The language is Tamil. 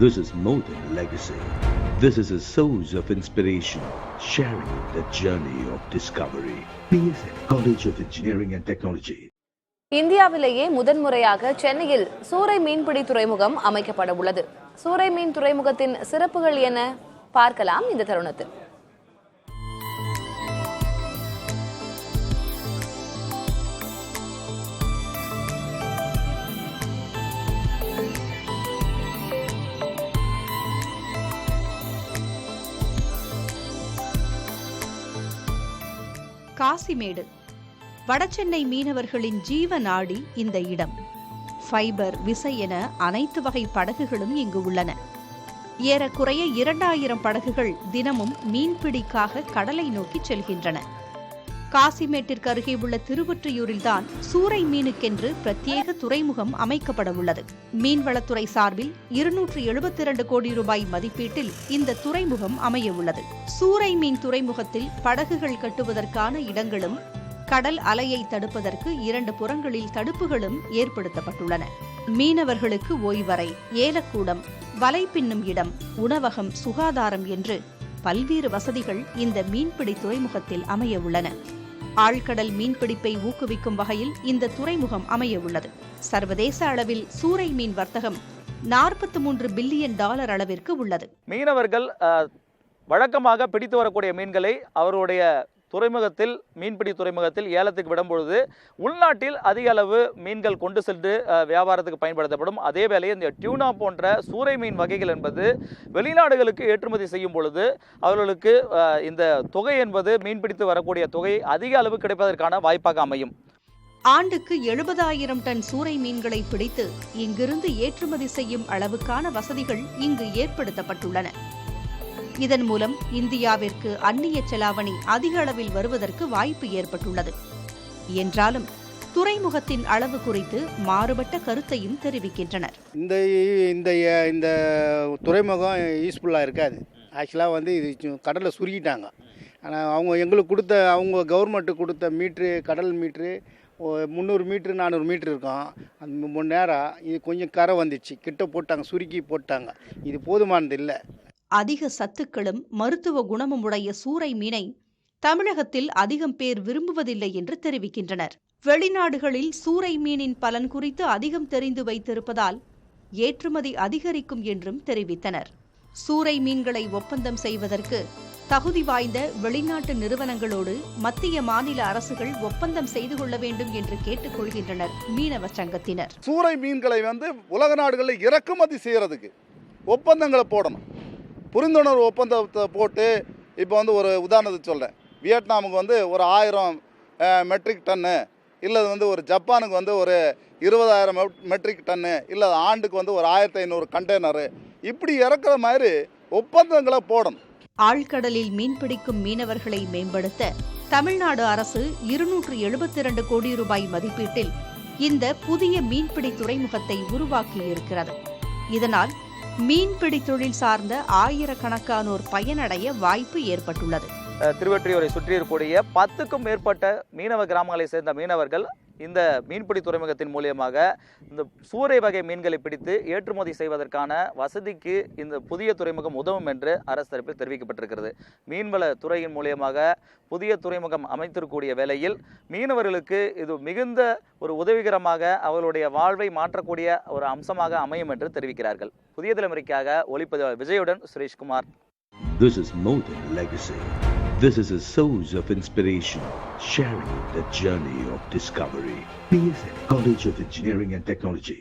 This is more than legacy. This is a source of inspiration, sharing the journey of discovery. PSN College of Engineering and Technology. இந்தியாவிலேயே முதன்முறையாக சென்னையில் சூறை மீன்பிடி துறைமுகம் அமைக்கப்பட உள்ளது. சூறை மீன் துறைமுகத்தின் சிறப்புகள் என்ன பார்க்கலாம் இந்த தருணத்தில். காசிமேடு வடசென்னை மீனவர்களின் ஜீவ நாடி இந்த இடம். ஃபைபர், விசை என அனைத்து வகை படகுகளும் இங்கு உள்ளன. ஏறக்குறைய 2000 படகுகள் தினமும் மீன்பிடிக்காக கடலை நோக்கி செல்கின்றன. காசிமேட்டிற்கு அருகே உள்ள திருவொற்றியூரில்தான் சூறை மீனுக்கென்று பிரத்யேக துறைமுகம் அமைக்கப்பட உள்ளது. மீன்வளத்துறை சார்பில் 272 கோடி ரூபாய் மதிப்பீட்டில் இந்த துறைமுகம் அமைய உள்ளது. சூறை மீன் துறைமுகத்தில் படகுகள் கட்டுவதற்கான இடங்களும் கடல் அலையை தடுப்பதற்கு 2 புறங்களில் தடுப்புகளும் ஏற்படுத்தப்பட்டுள்ளன. மீனவர்களுக்கு ஓய்வறை, ஏலக்கூடம், வலை பின்னும் இடம், உணவகம், சுகாதாரம் என்று பல்வேறு வசதிகள் இந்த மீன்பிடி துறைமுகத்தில் அமைய உள்ளன. ஆழ்கடல் மீன்பிடிப்பை ஊக்குவிக்கும் வகையில் இந்த துறைமுகம் அமைய உள்ளது. சர்வதேச அளவில் சூறை மீன் வர்த்தகம் $43 பில்லியன் அளவிற்கு உள்ளது. மீனவர்கள் வழக்கமாக பிடித்து வரக்கூடிய மீன்களை அவருடைய துறைமுகத்தில், மீன்பிடி துறைமுகத்தில் ஏலத்துக்கு விடும்பொழுது உள்நாட்டில் அதிக அளவு மீன்கள் கொண்டு சென்று வியாபாரத்துக்கு பயன்படுத்தப்படும். அதே வேளையில் இந்த டியூனா போன்ற சூறை மீன் வகைகள் என்பது வெளிநாடுகளுக்கு ஏற்றுமதி செய்யும் பொழுது அவர்களுக்கு இந்த தொகை என்பது மீன்பிடித்து வரக்கூடிய தொகை அதிக அளவு கிடைப்பதற்கான வாய்ப்பாக அமையும். ஆண்டுக்கு 70,000 டன் சூறை மீன்களை பிடித்து இங்கிருந்து ஏற்றுமதி செய்யும் அளவுக்கான வசதிகள் இங்கு ஏற்படுத்தப்பட்டுள்ளன. இதன் மூலம் இந்தியாவிற்கு அந்நிய செலாவணி அதிக அளவில் வருவதற்கு வாய்ப்பு ஏற்பட்டுள்ளது. என்றாலும் துறைமுகத்தின் அளவு குறித்து மாறுபட்ட கருத்தையும் தெரிவிக்கின்றனர். இந்த துறைமுகம் யூஸ்ஃபுல்லாக இருக்காது. ஆக்சுவலாக இது கடலில் சுருக்கிட்டாங்க. ஆனால் அவங்க கவர்மெண்ட்டு கொடுத்த மீட்ரு, கடல் மீட்ரு 300 மீட்ரு 400 மீட்ரு இருக்கும். அந்த நேரம் இது கொஞ்சம் கரை வந்துச்சு, கிட்ட போட்டாங்க, சுருக்கி போட்டாங்க. இது போதுமானது இல்லை. அதிக சத்துக்களும் மருத்துவ குணமும் உடைய சூறை மீனை தமிழகத்தில் அதிகம் பேர் விரும்புவதில்லை என்று தெரிவிக்கின்றனர். வெளிநாடுகளில் சூறை மீனின் பலன் குறித்து அதிகம் தெரிந்து வைத்திருப்பதால் ஏற்றுமதி அதிகரிக்கும் என்றும் தெரிவித்தனர். சூறை மீன்களை ஒப்பந்தம் செய்வதற்கு தகுதி வாய்ந்த வெளிநாட்டு நிறுவனங்களோடு மத்திய, மாநில அரசுகள் ஒப்பந்தம் செய்து கொள்ள வேண்டும் என்று கேட்டுக்கொள்கின்றனர் மீனவ சங்கத்தினர். சூறை மீன்களை உலக நாடுகளில் இறக்குமதி செய்யறதுக்கு ஒப்பந்தங்களை போடணும். புரிந்துணர்வு ஒப்பந்தத்தை போட்டு இப்போ ஒரு உதாரணத்துக்கு சொல்கிறேன். வியட்நாமுக்கு ஒரு 1000 மெட்ரிக் டன்னு, இல்லை ஒரு ஜப்பானுக்கு ஒரு 20,000 மெட்ரிக் டன்னு, இல்லை ஆண்டுக்கு ஒரு 1500 கண்டெய்னரு, இப்படி இறக்குற மாதிரி ஒப்பந்தங்களை போடணும். ஆழ்கடலில் மீன்பிடிக்கும் மீனவர்களை மேம்படுத்த தமிழ்நாடு அரசு 272 கோடி ரூபாய் மதிப்பீட்டில் இந்த புதிய மீன்பிடி துறைமுகத்தை உருவாக்கியிருக்கிறது. இதனால் மீன்பிடி தொழில் சார்ந்த ஆயிரக்கணக்கானோர் பயனடைய வாய்ப்பு ஏற்பட்டுள்ளது. திருவொற்றியூரை சுற்றி இருக்கக்கூடிய 10க்கும் மேற்பட்ட மீனவ கிராமங்களை சேர்ந்த மீனவர்கள் இந்த மீன்பிடி துறைமுகத்தின் மூலியமாக இந்த சூறை வகை மீன்களை பிடித்து ஏற்றுமதி செய்வதற்கான வசதிக்கு இந்த புதிய துறைமுகம் உதவும் என்று அரசு தரப்பில் தெரிவிக்கப்பட்டிருக்கிறது. மீன்வள துறையின் மூலியமாக புதிய துறைமுகம் அமைத்திருக்கக்கூடிய வேளையில் மீனவர்களுக்கு இது மிகுந்த ஒரு உதவிகரமாக அவர்களுடைய வாழ்வை மாற்றக்கூடிய ஒரு அம்சமாக அமையும் என்று தெரிவிக்கிறார்கள். புதிய தலைமுறைக்காக ஒளிப்பதிவாளர் விஜயுடன் Sureshkumar. This is more than legacy. This is a source of inspiration, sharing the journey of discovery. PSN College of Engineering and Technology.